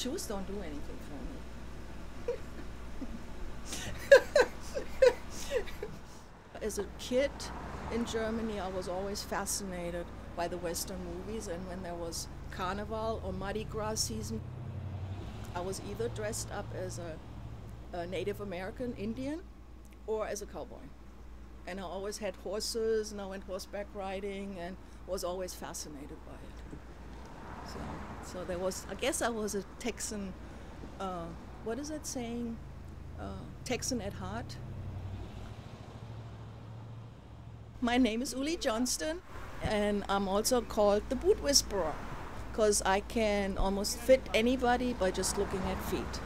shoes don't do anything for me. As a kid in Germany, I was always fascinated by the Western movies, and when there was Carnival or Mardi Gras season, I was either dressed up as a Native American Indian or as a cowboy. And I always had horses, and I went horseback riding and was always fascinated by it. So there was, I guess I was a Texan, what is that saying? Texan at heart. My name is Ulli Johnston, and I'm also called the Boot Whisperer, because I can almost fit anybody by just looking at feet.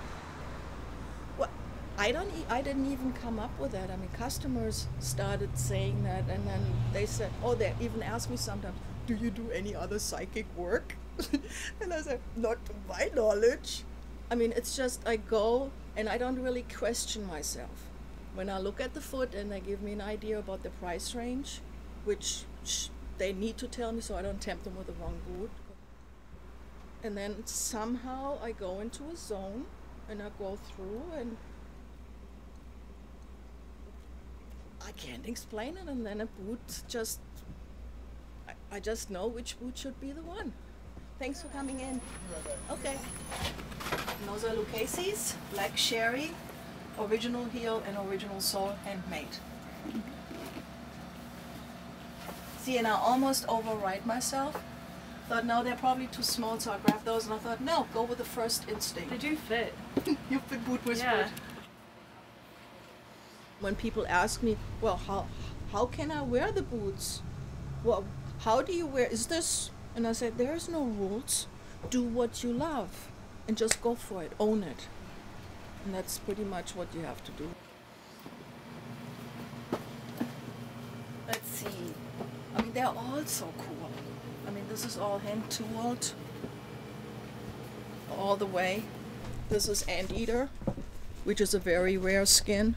Well, I didn't even come up with that. I mean, customers started saying that, and then they said, oh, they even ask me sometimes, do you do any other psychic work? And I said, not to my knowledge. I mean, it's just I go and I don't really question myself. When I look at the foot and they give me an idea about the price range, which they need to tell me so I don't tempt them with the wrong boot. And then somehow I go into a zone and I go through and I can't explain it, and then a boot just, I just know which boot should be the one. Thanks for coming in. Okay. And those are Lucchese's, black sherry, original heel and original sole, handmade. See, and I almost override myself. Thought, no, they're probably too small, so I grabbed those, and I thought, no, go with the first instinct. They do fit. You fit boot whispered. Yeah. When people ask me, well, how can I wear the boots? Well, how do you wear, is this? And I said, there's no rules. Do what you love and just go for it, own it. And that's pretty much what you have to do. Let's see. I mean, they're all so cool. I mean, this is all hand tooled all the way. This is anteater, which is a very rare skin,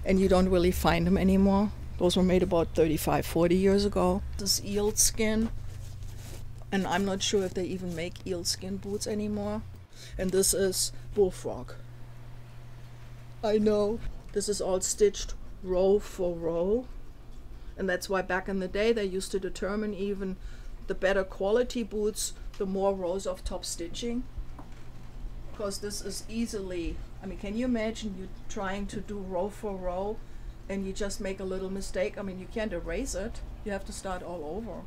and you don't really find them anymore. Those were made about 35, 40 years ago. This is eel skin, and I'm not sure if they even make eel skin boots anymore. And this is bullfrog. I know. This is all stitched row for row. And that's why back in the day they used to determine even the better quality boots, the more rows of top stitching. Because this is easily, I mean, can you imagine you trying to do row for row and you just make a little mistake? I mean, you can't erase it. You have to start all over.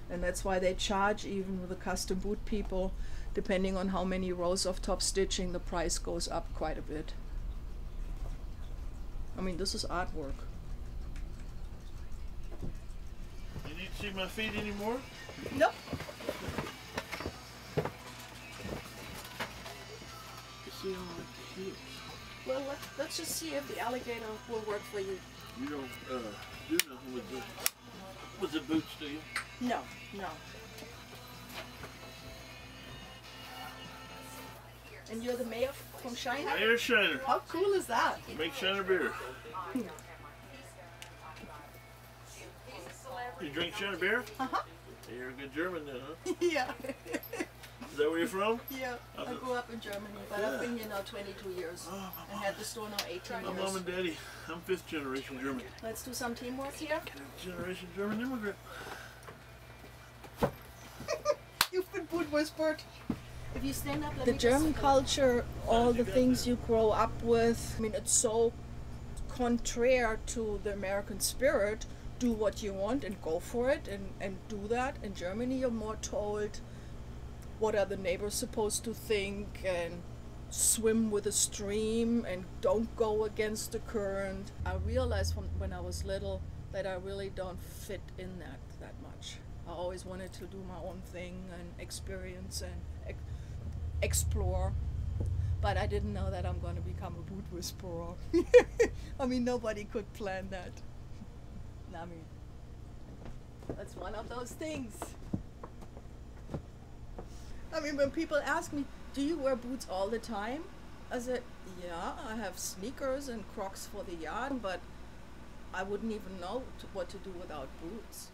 And that's why they charge, even with the custom boot people, depending on how many rows of top stitching, the price goes up quite a bit. I mean, this is artwork. You need to see my feet anymore? Nope. You see all my feet? Well, let's just see if the alligator will work for you. You don't do nothing with the boots, do you? No, no. And you're the mayor from China? Mayor Shiner. How cool is that? Make Shiner beer. You drink Shiner beer? Uh-huh. You're a good German then, huh? Yeah. Is that where you're from? Yeah. I grew up in Germany, but I've been here now 22 years. And had the store now 18 My years. mom and daddy, I'm 5th generation German. Let's do some teamwork here. 5th generation German immigrant. You've been boot whispered. If you stand up, let The me German just culture, all the things you grow up with, I mean, it's so contrary to the American spirit. Do what you want and go for it and do that. In Germany, you're more told what are the neighbors supposed to think, and swim with the stream and don't go against the current. I realized from when I was little that I really don't fit in that much. I always wanted to do my own thing and experience and explore. But I didn't know that I'm going to become a boot whisperer. I mean, nobody could plan that. I mean, that's one of those things. I mean, when people ask me, do you wear boots all the time? I said, yeah, I have sneakers and Crocs for the yard, but I wouldn't even know what to do without boots.